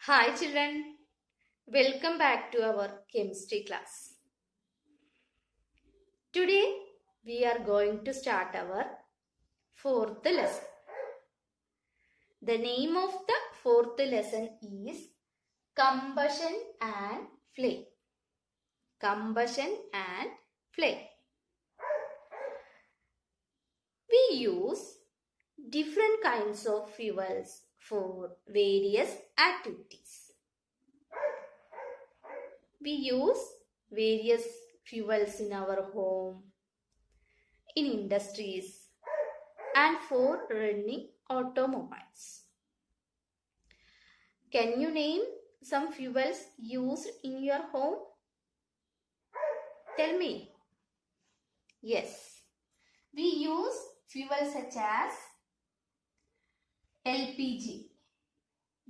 Hi children, welcome back to our chemistry class. Today we are going to start our fourth lesson. The name of the fourth lesson is Combustion and Flame. Combustion and Flame. We use different kinds of fuels for various activities. We use various fuels in our home, in industries, and for running automobiles. Can you name some fuels used in your home? Tell me. Yes, we use fuels such as LPG,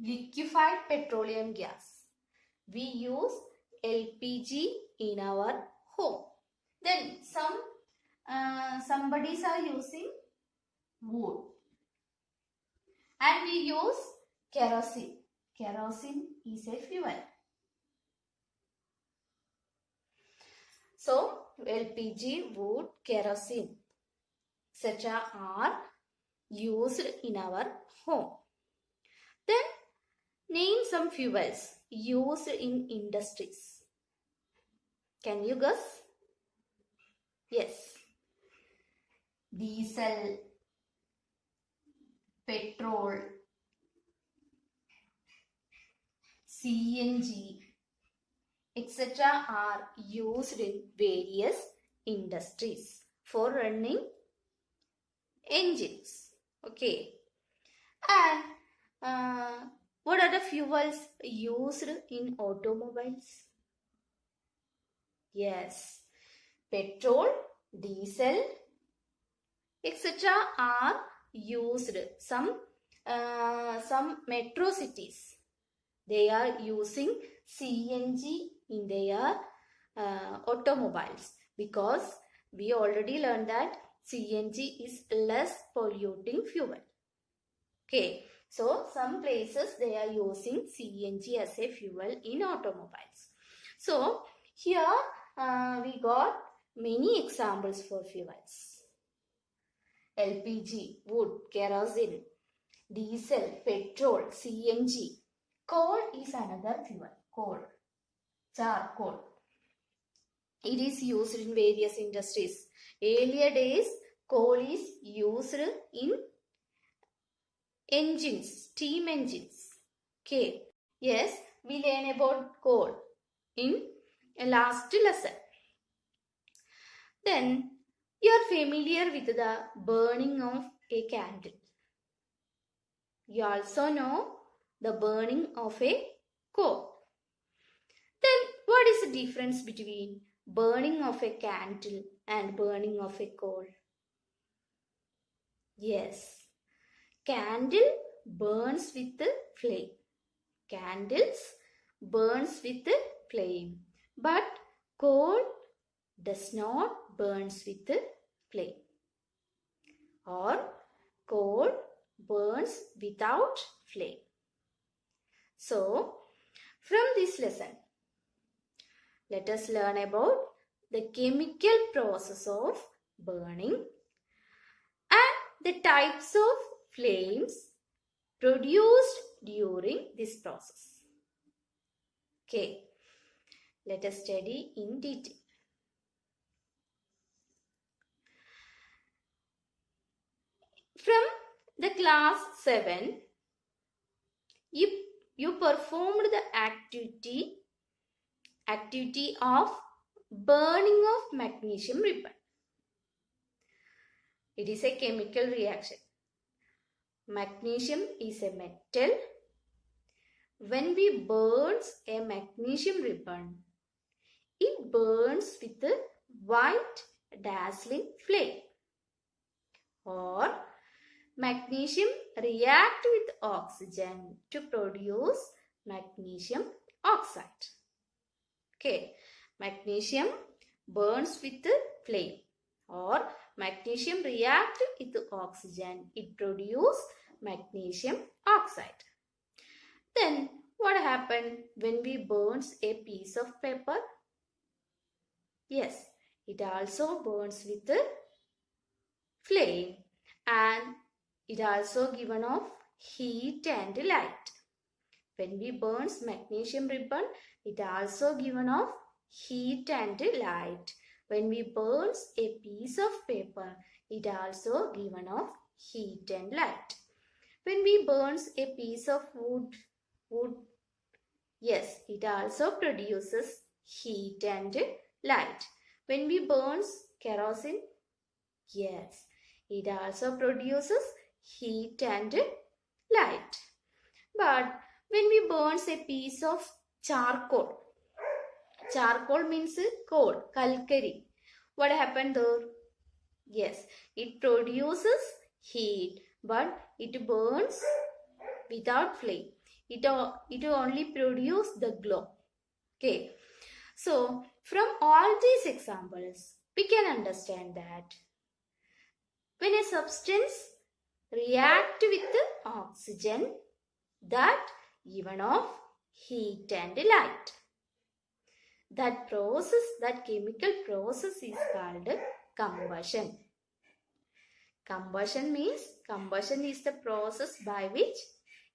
liquefied petroleum gas. We use LPG in our home. Then somebodies are using wood, and we use kerosene. Kerosene is a fuel. So LPG, wood, kerosene, etc. are used in our home. Then name some fuels used in industries. Can you guess? Yes. Diesel, petrol, CNG, etc. are used in various industries for running engines. Okay. And what are the fuels used in automobiles? Yes, petrol, diesel, etc. are used. Some metro cities, they are using CNG in their automobiles, because we already learned that CNG is less polluting fuel. Okay, so some places they are using CNG as a fuel in automobiles. So here we got many examples for fuels. LPG, wood, kerosene, diesel, petrol, CNG. Coal is another fuel. Coal, charcoal. It is used in various industries. Earlier days, coal is used in engines, steam engines. Okay. Yes, we learn about coal in a last lesson. Then you are familiar with the burning of a candle. You also know the burning of a coal. Then what is the difference between burning of a candle and burning of a coal? Yes, candle burns with the flame. Candles burns with the flame, but coal does not burns with the flame, or coal burns without flame. So from this lesson, let us learn about the chemical process of burning and the types of flames produced during this process. Okay, let us study in detail. From the class 7, you performed the activity of burning of magnesium ribbon. It is a chemical reaction. Magnesium is a metal. When we burn a magnesium ribbon, it burns with a white dazzling flame. Or magnesium react with oxygen to produce magnesium oxide. Okay, magnesium burns with the flame, or magnesium react with oxygen, it produces magnesium oxide. Then what happened when we burns a piece of paper? Yes, it also burns with the flame, and it also given off heat and light. When we burns magnesium ribbon, it also given off heat and light. When we burns a piece of paper, it also given off heat and light. When we burns a piece of wood, yes, it also produces heat and light. When we burns kerosene, yes, it also produces heat and light. But when we burns a piece of charcoal means coal, kalkari. What happened there? Yes, it produces heat, but it burns without flame. It only produces the glow. Okay. So, from all these examples, we can understand that when a substance reacts with oxygen, that given off heat and light. That chemical process is called combustion. Combustion is the process by which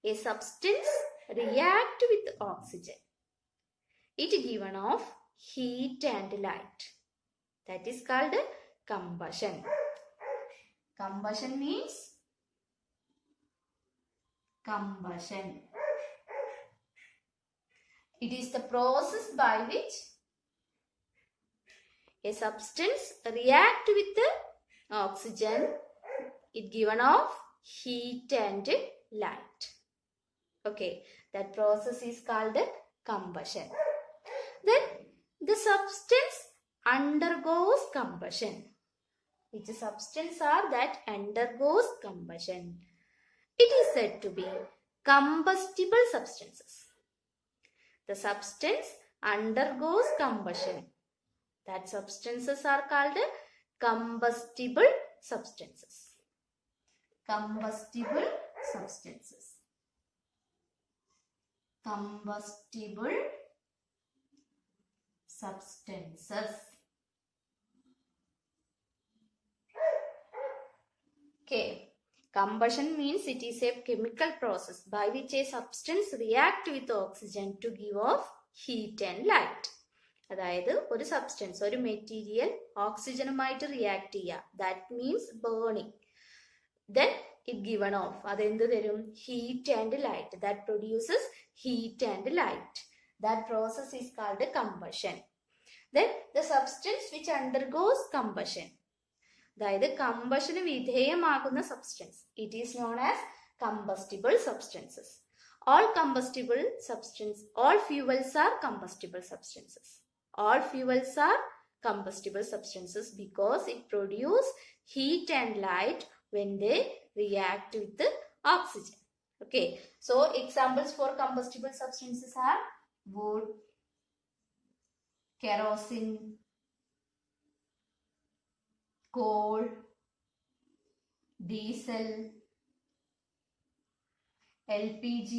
a substance reacts with oxygen. It given off heat and light. That is called combustion. Combustion means combustion. It is the process by which a substance reacts with the oxygen. It given off heat and light. Okay, that process is called combustion. Then the substance undergoes combustion. Which substance are that undergoes combustion? It is said to be combustible substances. The substance undergoes combustion. That substances are called combustible substances. Combustible substances. Combustible substances. Okay. Combustion means it is a chemical process by which a substance reacts with oxygen to give off heat and light. അതായത് ഒരു substance, ഒരു material ഓക്സിജനുമായിട്ട് react ചെയ്യുക. That means burning. Then it given off. അതെന്ത് തരും? Heat and light. That produces heat and light. That process is called combustion. Then the substance which undergoes combustion. അതായത് കമ്പഷന് വിധേയമാകുന്ന substance. It is known as combustible substances. All fuels are combustible substances. All fuels are combustible substances because it produces heat and light when they react with the oxygen. Okay, so examples for combustible substances are wood, kerosene, coal, diesel, LPG,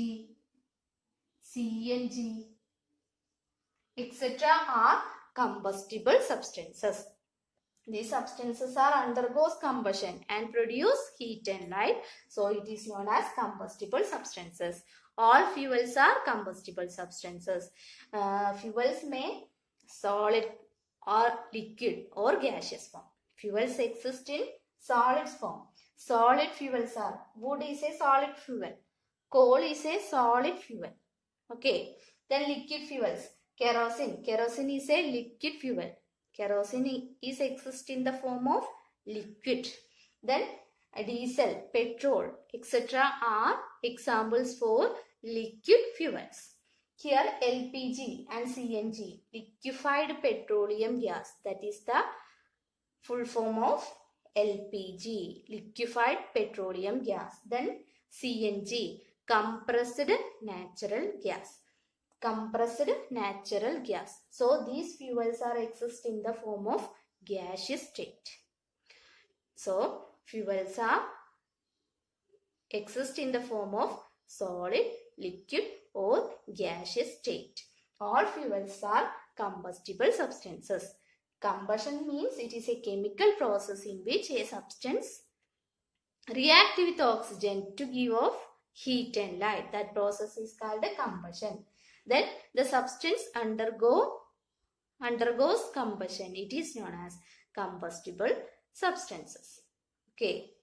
CNG, etc. are combustible substances. These substances are undergoes combustion and produce heat and light, so it is known as combustible substances. All fuels are combustible substances. Fuels may solid or liquid or gaseous form. Fuels exist in solid form. Solid fuels are wood is a solid fuel, coal is a solid fuel. Okay, then liquid fuels. Kerosene is a liquid fuel. Kerosene is exist in the form of liquid. Then diesel, petrol, etc. are examples for liquid fuels. Here LPG and CNG, liquefied petroleum gas, that is the full form of LPG, liquefied petroleum gas. Then CNG, compressed natural gas. Compressed natural gas. So these fuels are exist in the form of gaseous state. So fuels are exist in the form of solid, liquid or gaseous state. All fuels are combustible substances. Combustion means it is a chemical process in which a substance react with oxygen to give off heat and light. That process is called a combustion. Then the substance undergoes combustion. It is known as combustible substances. Okay.